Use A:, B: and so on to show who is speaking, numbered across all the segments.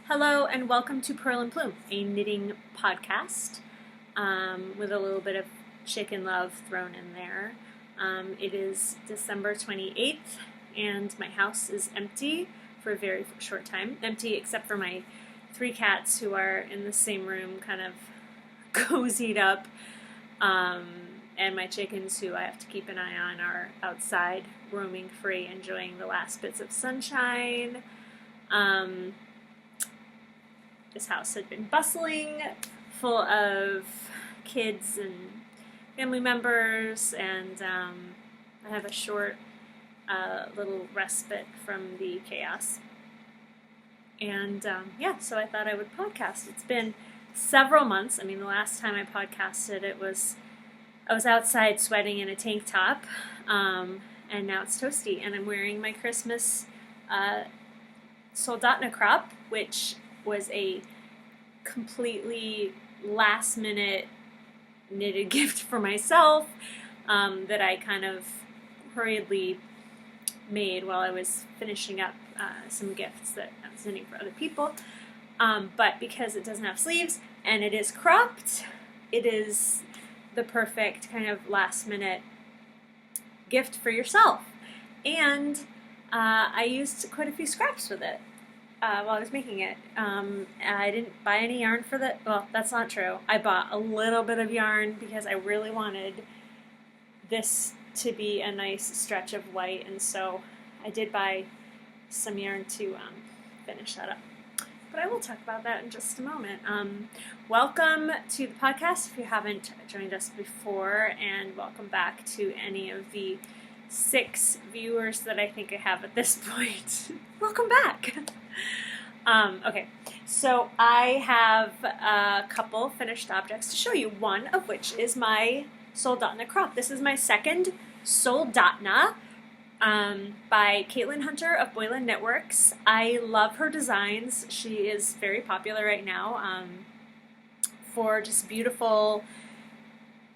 A: Hello and welcome to Purl and Plume, a knitting podcast with a little bit of chicken love thrown in there. It is December 28th and my house is empty for a very short time. Empty except for my 3 cats who are in the same room kind of cozied up, and my chickens who I have to keep an eye on are outside roaming free, enjoying the last bits of sunshine. This house had been bustling, full of kids and family members, and I have a short little respite from the chaos. And so I thought I would podcast. It's been several months. I mean, the last time I podcasted, I was outside sweating in a tank top, and now it's toasty, and I'm wearing my Christmas Soldatna crop, which was a completely last-minute knitted gift for myself that I kind of hurriedly made while I was finishing up some gifts that I was knitting for other people. But because it doesn't have sleeves and it is cropped, it is the perfect kind of last-minute gift for yourself. And I used quite a few scraps with it while I was making it. I didn't buy any yarn for that. Well, that's not true. I bought a little bit of yarn because I really wanted this to be a nice stretch of white, and so I did buy some yarn to finish that up. But I will talk about that in just a moment. Welcome to the podcast if you haven't joined us before, and welcome back to any of the 6 viewers that I think I have at this point. Welcome back! Okay, so I have a couple finished objects to show you, one of which is my Soldatna crop. This is my second Soldatna by Caitlin Hunter of Boyland Knitworks. I love her designs. She is very popular right now for just beautiful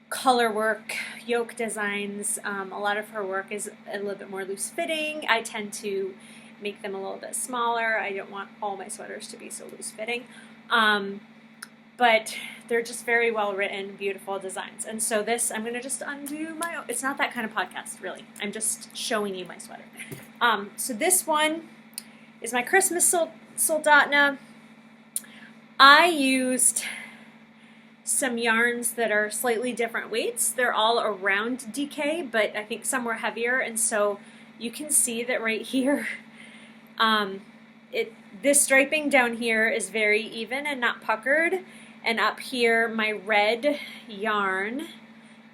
A: color work, yoke designs. A lot of her work is a little bit more loose fitting. I tend to make them a little bit smaller. I don't want all my sweaters to be so loose fitting. But they're just very well written, beautiful designs. And so this, I'm going to just undo my own. It's not that kind of podcast, really. I'm just showing you my sweater. So this one is my Christmas Soldatna. I used some yarns that are slightly different weights. They're all around DK, but I think some were heavier, and so you can see that right here, this striping down here is very even and not puckered, and up here my red yarn,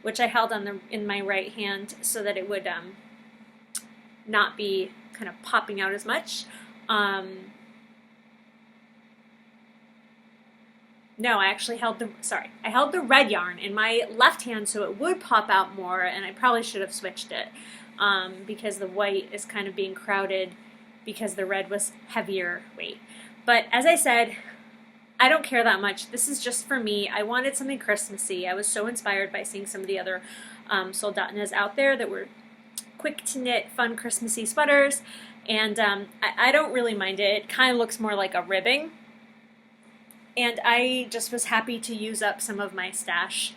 A: which I held in my right hand so that it would not be kind of popping out as much. No, I actually held I held the red yarn in my left hand so it would pop out more, and I probably should have switched it because the white is kind of being crowded because the red was heavier weight. But as I said, I don't care that much. This is just for me. I wanted something Christmassy. I was so inspired by seeing some of the other Soldatnas out there that were quick to knit, fun Christmassy sweaters, and I don't really mind it. It kind of looks more like a ribbing. And I just was happy to use up some of my stash,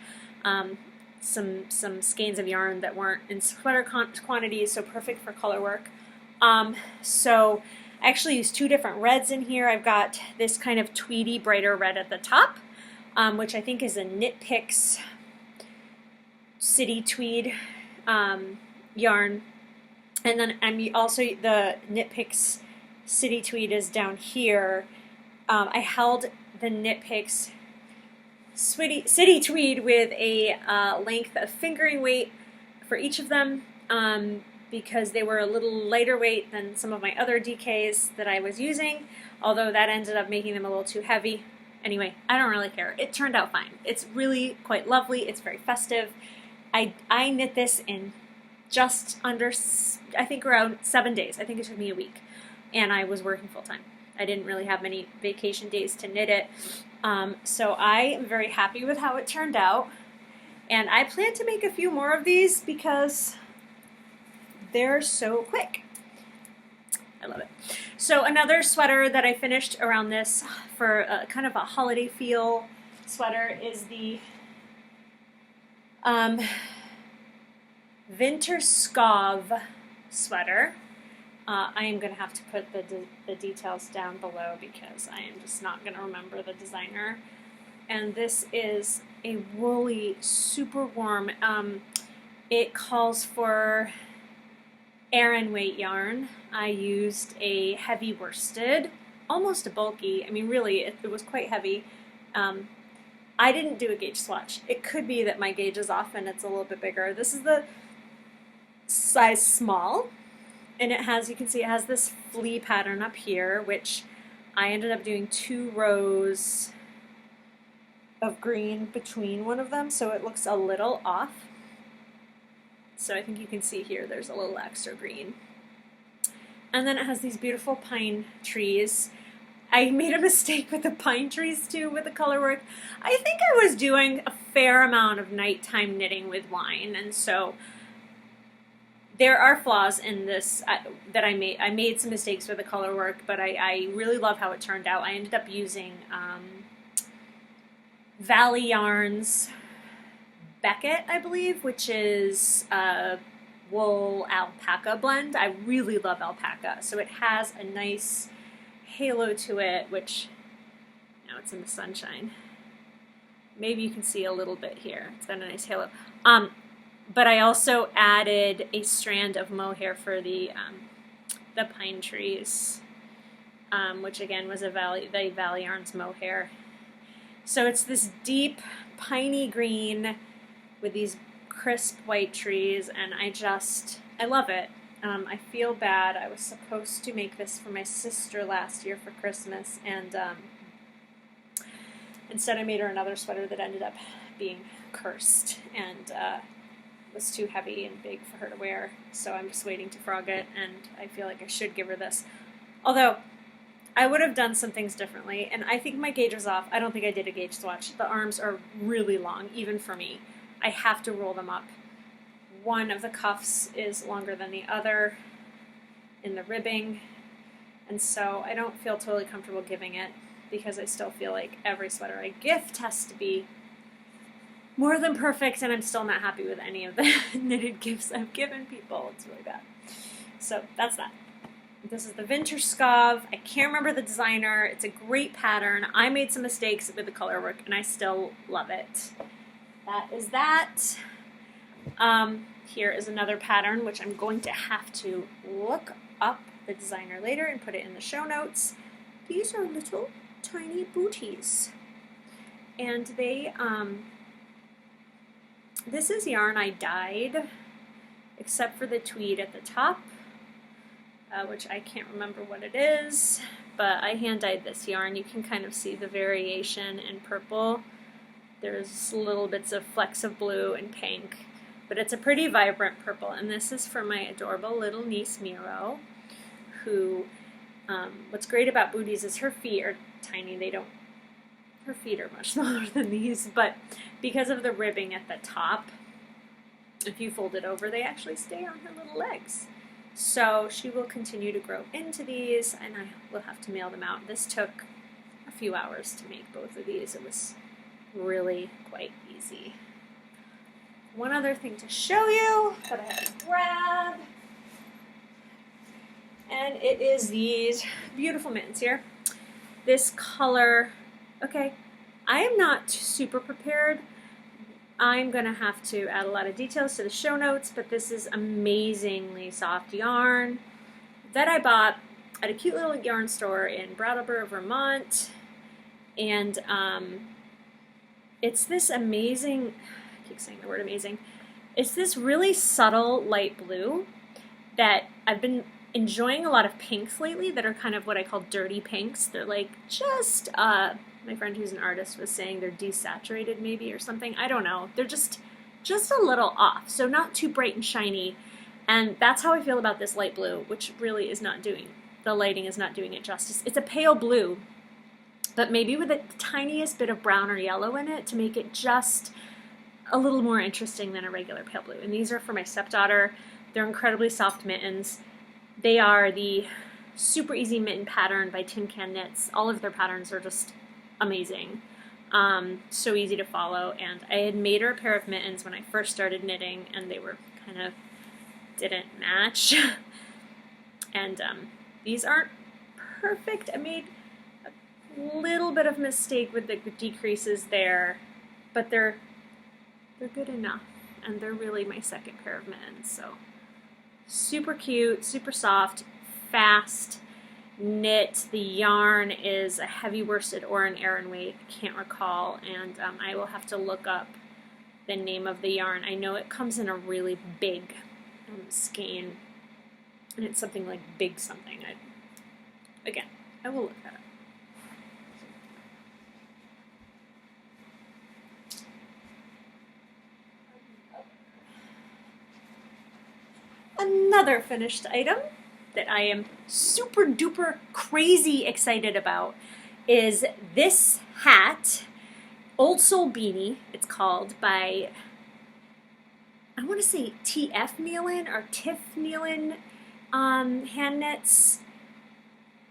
A: some skeins of yarn that weren't in sweater quantities, so perfect for color work. So I actually used 2 different reds in here. I've got this kind of tweedy, brighter red at the top, which I think is a Knitpicks City Tweed yarn. And then I'm also, the Knitpicks City Tweed is down here. I held the Knitpicks City Tweed with a length of fingering weight for each of them because they were a little lighter weight than some of my other DKs that I was using, although that ended up making them a little too heavy. Anyway, I don't really care. It turned out fine. It's really quite lovely. It's very festive. I knit this in just under, I think around 7 days. I think it took me a week, and I was working full time. I didn't really have many vacation days to knit it. So I am very happy with how it turned out. And I plan to make a few more of these because they're so quick. I love it. So another sweater that I finished around this for a, kind of a holiday feel sweater is the Winter Skov sweater. I am going to have to put the details down below because I am just not going to remember the designer. And this is a woolly, super warm, it calls for Aran weight yarn. I used a heavy worsted, almost a bulky, I mean really it was quite heavy. I didn't do a gauge swatch. It could be that my gauge is off and it's a little bit bigger. This is the size small. And it has, you can see it has this flea pattern up here, which I ended up doing 2 rows of green between one of them, so it looks a little off. So I think you can see here there's a little extra green. And then it has these beautiful pine trees. I made a mistake with the pine trees too with the color work. I think I was doing a fair amount of nighttime knitting with wine, and so there are flaws in this that I made. I made some mistakes with the color work, but I really love how it turned out. I ended up using Valley Yarns Beckett, I believe, which is a wool alpaca blend. I really love alpaca, so it has a nice halo to it, which now it's in the sunshine. Maybe you can see a little bit here. It's got a nice halo. But I also added a strand of mohair for the pine trees, which again was the Valley Yarns mohair. So it's this deep piney green with these crisp white trees, and I love it. I feel bad. I was supposed to make this for my sister last year for Christmas, and instead I made her another sweater that ended up being cursed and was too heavy and big for her to wear. So I'm just waiting to frog it, and I feel like I should give her this. Although I would have done some things differently, and I think my gauge was off. I don't think I did a gauge swatch. The arms are really long, even for me. I have to roll them up. One of the cuffs is longer than the other in the ribbing, and so I don't feel totally comfortable giving it because I still feel like every sweater I gift has to be more than perfect, and I'm still not happy with any of the knitted gifts I've given people. It's really bad. So that's that. This is the Winter Skov. I can't remember the designer. It's a great pattern. I made some mistakes with the color work, and I still love it. That is that. Here is another pattern, which I'm going to have to look up the designer later and put it in the show notes. These are little tiny booties. And they, this is yarn I dyed, except for the tweed at the top, which I can't remember what it is, but I hand dyed this yarn. You can kind of see the variation in purple. There's little bits of flecks of blue and pink, but it's a pretty vibrant purple, and this is for my adorable little niece Miro, who, what's great about booties is her feet are tiny. Her feet are much smaller than these, but because of the ribbing at the top, if you fold it over, they actually stay on her little legs. So she will continue to grow into these, and I will have to mail them out. This took a few hours to make both of these. It was really quite easy. One other thing to show you that I have to grab, and it is these beautiful mittens here. This color, okay, I am not super prepared. I'm going to have to add a lot of details to the show notes, but this is amazingly soft yarn that I bought at a cute little yarn store in Brattleboro, Vermont, and it's this amazing, I keep saying the word amazing, it's this really subtle light blue that I've been enjoying a lot of pinks lately that are kind of what I call dirty pinks. They're like just, my friend who's an artist was saying they're desaturated maybe or something. I don't know. They're just a little off, so not too bright and shiny. And that's how I feel about this light blue, which really is not doing, the lighting is not doing it justice. It's a pale blue, but maybe with the tiniest bit of brown or yellow in it to make it just a little more interesting than a regular pale blue. And these are for my stepdaughter. They're incredibly soft mittens. They are the super easy mitten pattern by Tin Can Knits. All of their patterns are just amazing. So easy to follow, and I had made her a pair of mittens when I first started knitting, and they were kind of didn't match. And these aren't perfect. I made a little bit of mistake with the decreases there, but they're good enough, and they're really my second pair of mittens. So super cute, super soft, fast knit. The yarn is a heavy worsted or an Aran weight, I can't recall, and I will have to look up the name of the yarn. I know it comes in a really big skein, and it's something like Big Something. Again, I will look that up. Another finished item that I am super duper crazy excited about is this hat, Old Soul Beanie, it's called, by, I want to say TF Nealon or Tiff Nealon Handknits.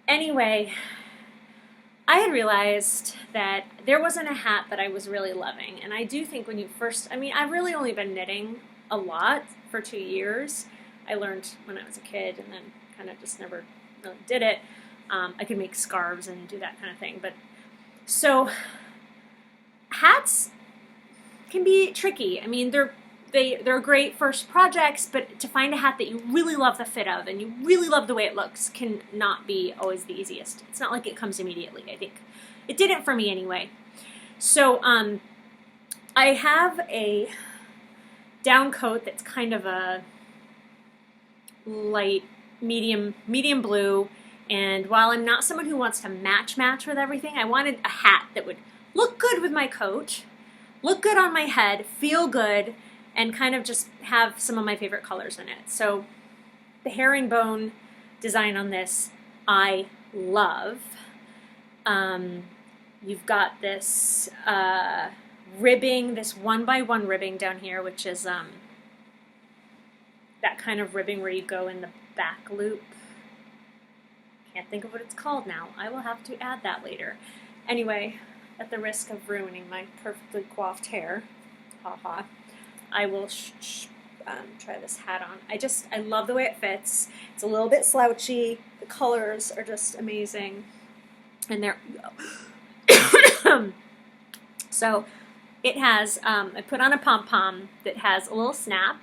A: Anyway, I had realized that there wasn't a hat that I was really loving, and I do think when you first, I mean, I've really only been knitting a lot for 2 years. I learned when I was a kid and then kind of just never really did it. I could make scarves and do that kind of thing. But so hats can be tricky. I mean, they're great first projects, but to find a hat that you really love the fit of and you really love the way it looks can not be always the easiest. It's not like it comes immediately, I think. It didn't for me anyway. So I have a down coat that's kind of a light medium blue, and while I'm not someone who wants to match with everything, I wanted a hat that would look good with my coat, look good on my head, feel good, and kind of just have some of my favorite colors in it. So the herringbone design on this I love. You've got this ribbing, this 1x1 ribbing down here, which is that kind of ribbing where you go in the back loop. Can't think of what it's called now. I will have to add that later. Anyway, at the risk of ruining my perfectly coiffed hair, haha, I will try this hat on. I love the way it fits. It's a little bit slouchy. The colors are just amazing. And they're, so it has, I put on a pom-pom that has a little snap,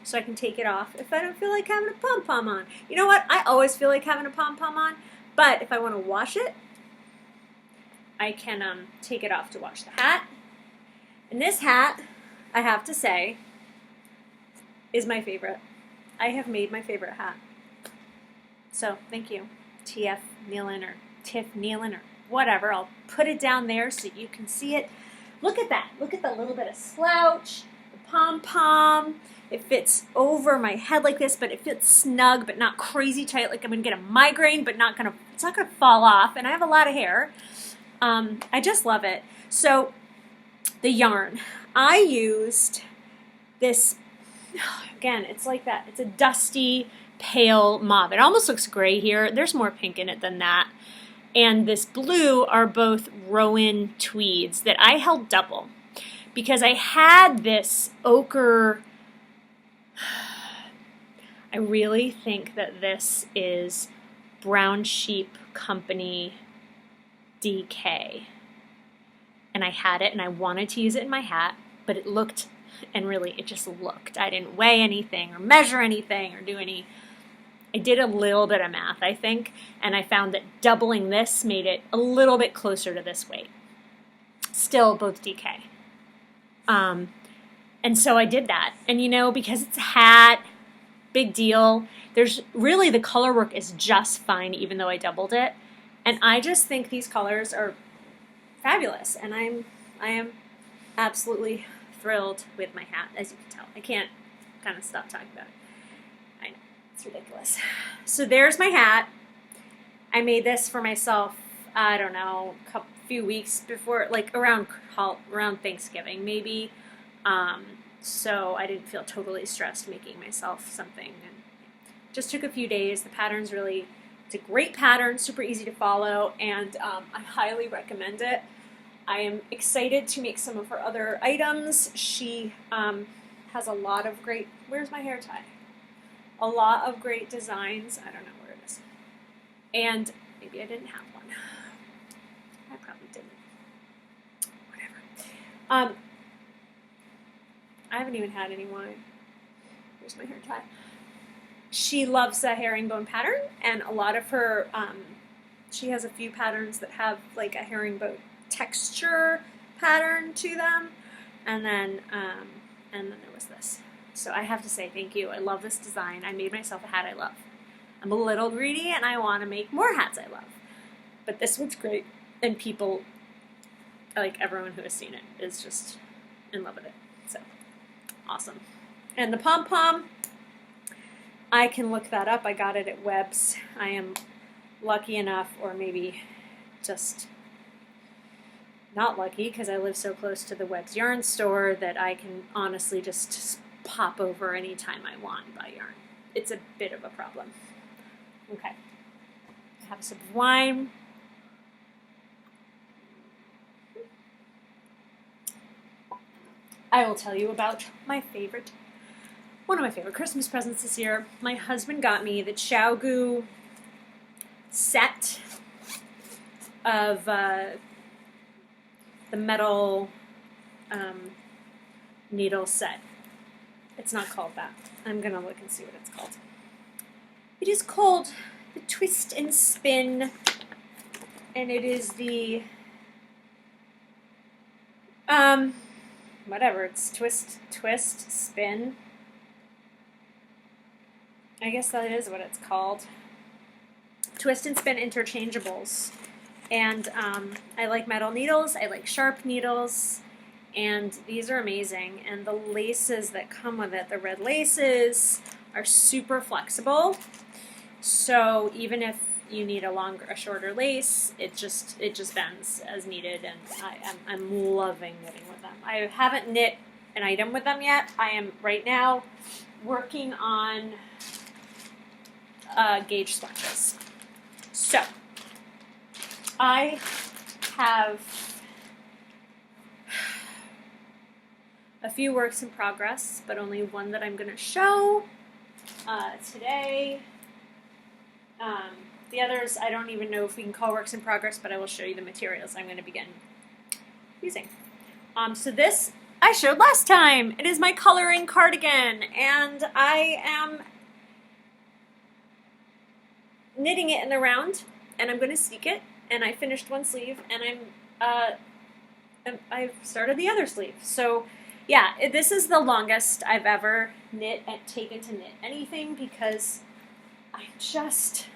A: so I can take it off if I don't feel like having a pom-pom on. You know what? I always feel like having a pom-pom on, but if I want to wash it, I can take it off to wash the hat. And this hat, I have to say, is my favorite. I have made my favorite hat. So, thank you, TF Nealon or Tiff Nealon or whatever. I'll put it down there so you can see it. Look at that. Look at the little bit of slouch, the pom-pom. It fits over my head like this, but it fits snug, but not crazy tight. Like I'm going to get a migraine, but it's not going to fall off. And I have a lot of hair. I just love it. So the yarn. I used this, again, it's like that. It's a dusty, pale mauve. It almost looks gray here. There's more pink in it than that. And this blue are both Rowan tweeds that I held double because I had this ochre. I really think that this is Brown Sheep Company DK. And I had it and I wanted to use it in my hat, but it looked, and really it just looked. I didn't weigh anything or measure anything or do any. I did a little bit of math, I think, and I found that doubling this made it a little bit closer to this weight. Still both DK. And so I did that. And you know, because it's a hat, big deal, there's really, the color work is just fine even though I doubled it. And I just think these colors are fabulous. And I am absolutely thrilled with my hat, as you can tell. I can't kind of stop talking about it. I know, it's ridiculous. So there's my hat. I made this for myself, I don't know, a few weeks before, like around Thanksgiving maybe. So I didn't feel totally stressed making myself something. And just took a few days. The pattern's really It's a great pattern, super easy to follow, and I highly recommend it. I am excited to make some of her other items. She has a lot of great, where's my hair tie? A lot of great designs. I don't know where it is. And maybe I didn't have one. I probably didn't. Whatever. I haven't even had any wine. Here's my hair tie. She loves the herringbone pattern, and a lot of her, she has a few patterns that have like a herringbone texture pattern to them, and then there was this. So I have to say thank you. I love this design. I made myself a hat I love. I'm a little greedy, and I want to make more hats I love. But this one's great, and people, like everyone who has seen it, is just in love with it. So awesome. And the pom-pom, I can look that up. I got it at Webb's. I am lucky enough, or maybe just not lucky, because I live so close to the Webb's yarn store that I can honestly just pop over anytime I want and buy yarn. It's a bit of a problem. Okay. Have a sip of wine. I will tell you about one of my favorite Christmas presents this year. My husband got me the Xiaogu set of the metal needle set. It's not called that. I'm going to look and see what it's called. It is called the Twist and Spin, and it is the, whatever, it's twist, spin. I guess that is what it's called. Twist and Spin interchangeables. And I like metal needles, I like sharp needles, and these are amazing. And the laces that come with it, the red laces, are super flexible. So even if you need a shorter lace, it just bends as needed, and I'm loving knitting with them. I haven't knit an item with them yet. I am right now working on gauge swatches. So I have a few works in progress, but only one that I'm going to show today. The others, I don't even know if we can call works in progress, but I will show you the materials I'm going to begin using. So this I showed last time. It is my coloring cardigan, and I am knitting it in the round, and I'm going to seek it, and I finished one sleeve, and I've started the other sleeve. So yeah, this is the longest I've ever knit and taken to knit anything, because I'm just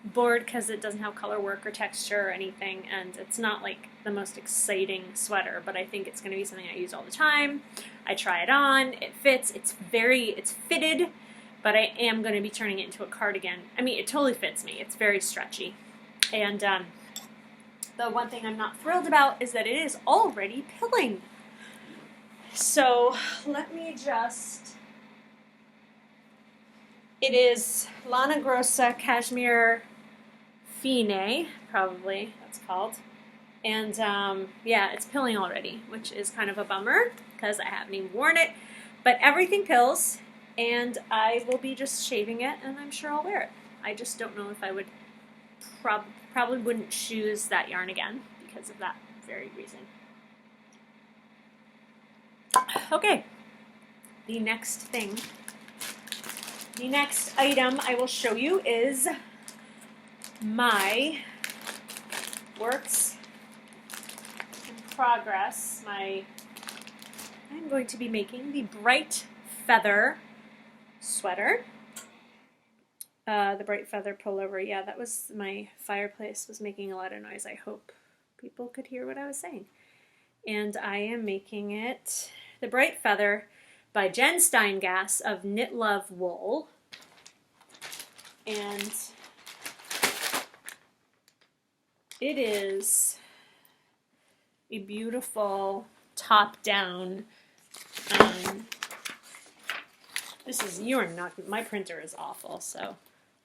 A: bored because it doesn't have color work or texture or anything, and it's not like the most exciting sweater, but I think it's going to be something I use all the time. I try it on, it fits, it's fitted, but I am going to be turning it into a cardigan. I mean, it totally fits me. It's very stretchy. And the one thing I'm not thrilled about is that it is already pilling. So let me just... It is Lana Grossa Cashmere Fine, probably that's called. And yeah, it's pilling already, which is kind of a bummer because I haven't even worn it. But everything pills, and I will be just shaving it, and I'm sure I'll wear it. I just don't know if I would, probably wouldn't choose that yarn again because of that very reason. Okay, the next item I will show you is my works in progress. I'm going to be making the Bright Feather sweater. The Bright Feather pullover. Yeah, that was, my fireplace was making a lot of noise. I hope people could hear what I was saying. And I am making it the Bright Feather by Jen Steingass of Knit Love Wool. And it is a beautiful top-down, this is, you are not, my printer is awful, so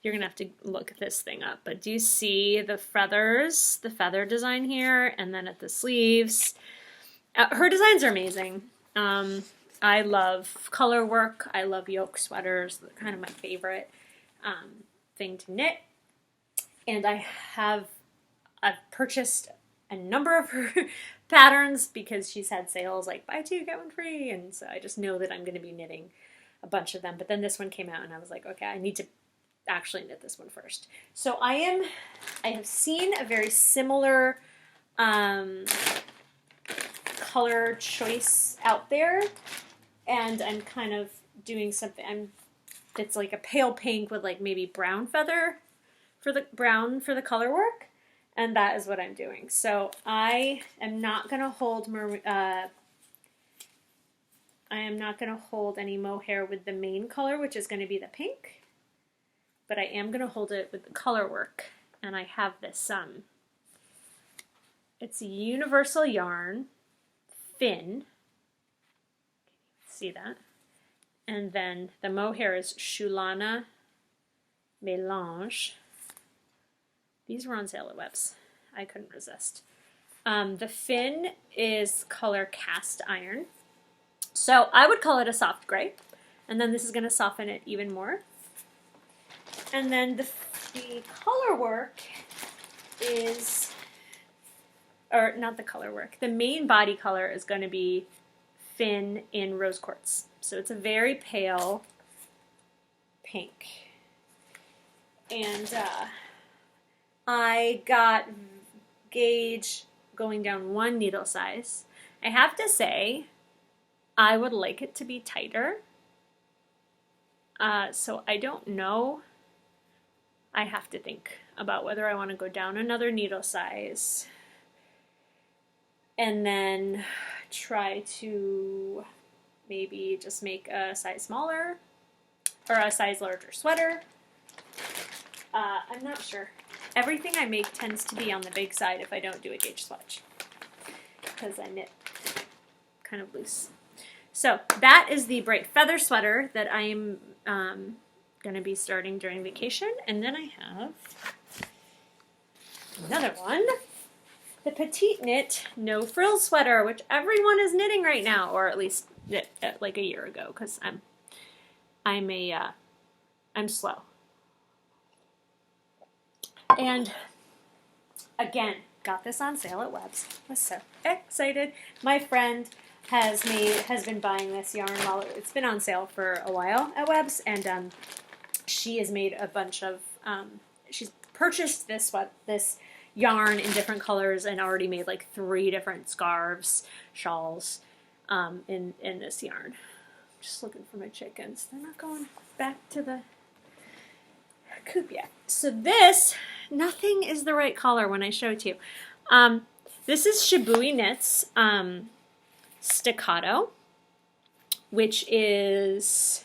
A: you're gonna have to look this thing up, but do you see the feathers, the feather design here, and then at the sleeves? Her designs are amazing. I love color work. I love yoke sweaters. They're kind of my favorite thing to knit. And I've purchased a number of her patterns because she's had sales like buy two, get one free. And so I just know that I'm going to be knitting a bunch of them. But then this one came out and I was like, okay, I need to actually knit this one first. So I have seen a very similar color choice out there, and I'm kind of doing something. It's like a pale pink with like maybe brown feather for the color work, and that is what I'm doing. So I am not gonna hold any mohair with the main color, which is gonna be the pink, but I am gonna hold it with the color work, and I have this it's a universal yarn. Fin, see that? And then the mohair is Soldatna Mélange. These were on sale at Webs. I couldn't resist. The fin is color cast iron. So I would call it a soft gray. And then this is going to soften it even more. And then the color work is... or not the color work. The main body color is going to be fin in rose quartz. So it's a very pale pink. And I got gauge going down one needle size. I have to say, I would like it to be tighter. So I don't know. I have to think about whether I want to go down another needle size and then try to maybe just make a size smaller or a size larger sweater. I'm not sure. Everything I make tends to be on the big side if I don't do a gauge swatch because I knit kind of loose. So that is the bright feather sweater that I am going to be starting during vacation. And then I have another one. The Petite Knit No Frill Sweater, which everyone is knitting right now, or at least knit like a year ago, because I'm slow. And again, got this on sale at Webs. Was so excited. My friend has been buying this yarn while it's been on sale for a while at Webs, and she has made a bunch of. She's purchased this yarn in different colors and already made like 3 different scarves, shawls, in this yarn. Just looking for my chickens. They're not going back to the coop yet. So this, nothing is the right color when I show it to you. This is Shibui Knits Staccato, which is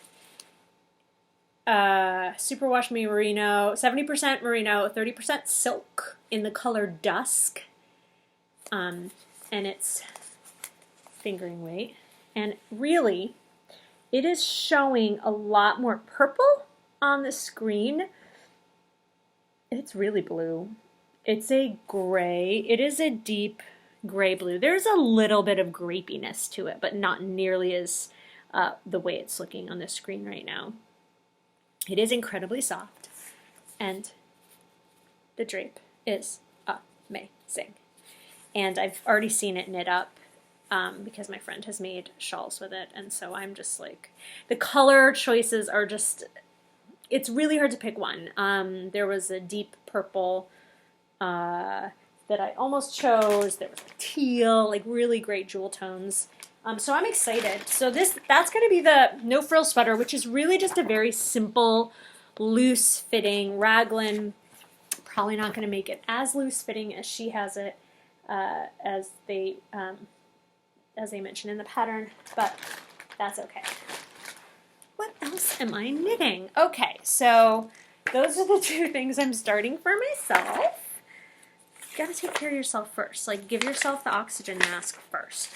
A: superwash merino, 70% merino, 30% silk in the color dusk, and it's fingering weight. And really, it is showing a lot more purple on the screen. It's really blue. It's a gray. It is a deep gray blue. There's a little bit of grapiness to it, but not nearly as the way it's looking on the screen right now. It is incredibly soft, and the drape is amazing. And I've already seen it knit up because my friend has made shawls with it, and so I'm just like, the color choices are just, it's really hard to pick one. There was a deep purple that I almost chose. There was a teal, like really great jewel tones. So I'm excited. So that's going to be the No Frill Sweater, which is really just a very simple, loose-fitting raglan. Probably not going to make it as loose-fitting as she has it, as they mentioned in the pattern, but that's okay. What else am I knitting? Okay, so those are the 2 things I'm starting for myself. You gotta take care of yourself first. Like, give yourself the oxygen mask first.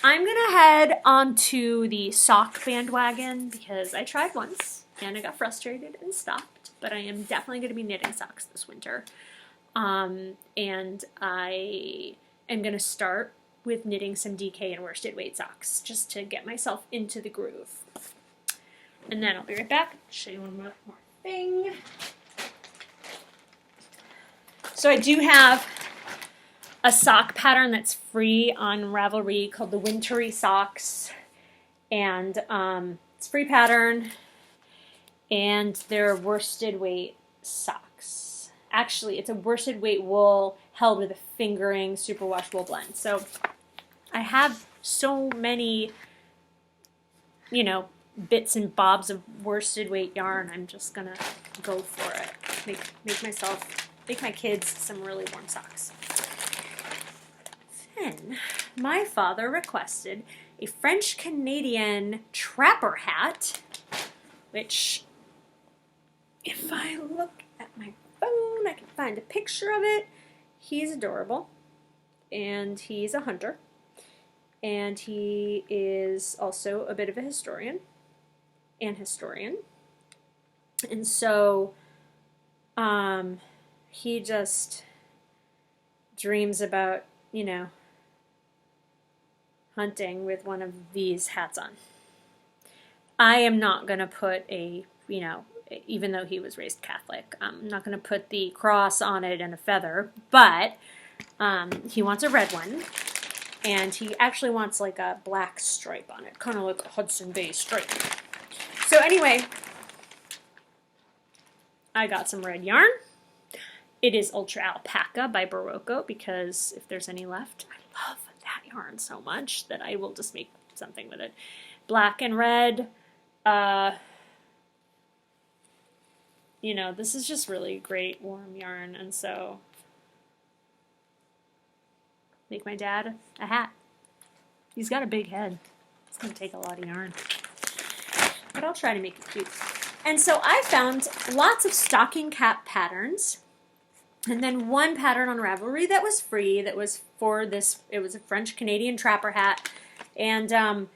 A: I'm gonna head onto the sock bandwagon because I tried once and I got frustrated and stopped, but I am definitely going to be knitting socks this winter. And I am going to start with knitting some DK and worsted weight socks just to get myself into the groove. And then I'll be right back, show you one more thing. So I do have a sock pattern that's free on Ravelry called the Wintry Socks. And it's a free pattern, and they're worsted weight socks. Actually, it's a worsted weight wool held with a fingering superwash wool blend. So I have so many, you know, bits and bobs of worsted weight yarn. I'm just gonna go for it. Make my kids some really warm socks. Then my father requested a French-Canadian trapper hat, which, if I look at my phone, I can find a picture of it. He's adorable, and he's a hunter, and he is also a bit of a historian, and so he just dreams about, you know, hunting with one of these hats on. I am not going to put a, you know, even though he was raised Catholic, I'm not going to put the cross on it and a feather, but he wants a red one, and he actually wants like a black stripe on it, kind of like a Hudson Bay stripe. So anyway, I got some red yarn. It is Ultra Alpaca by Barocco, because if there's any left, I love that yarn so much that I will just make something with it. Black and red. You know, this is just really great warm yarn, and so make my dad a hat. He's got a big head. It's going to take a lot of yarn. But I'll try to make it cute. And so I found lots of stocking cap patterns, and then one pattern on Ravelry that was free, that was for this. It was a French-Canadian trapper hat, and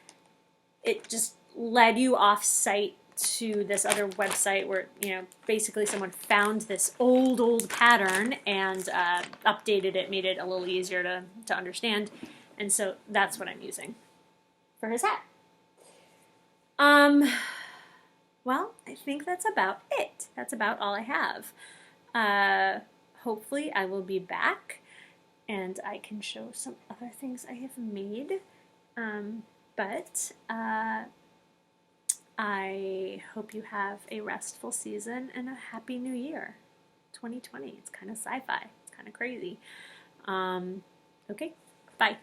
A: it just led you off-site to this other website where, you know, basically someone found this old pattern and updated it, made it a little easier to understand, and so that's what I'm using for his hat. Well, I think that's about it. That's about all I have. Hopefully I will be back and I can show some other things I have made. But I hope you have a restful season and a happy new year. 2020. It's kind of sci-fi. It's kind of crazy. Okay, bye.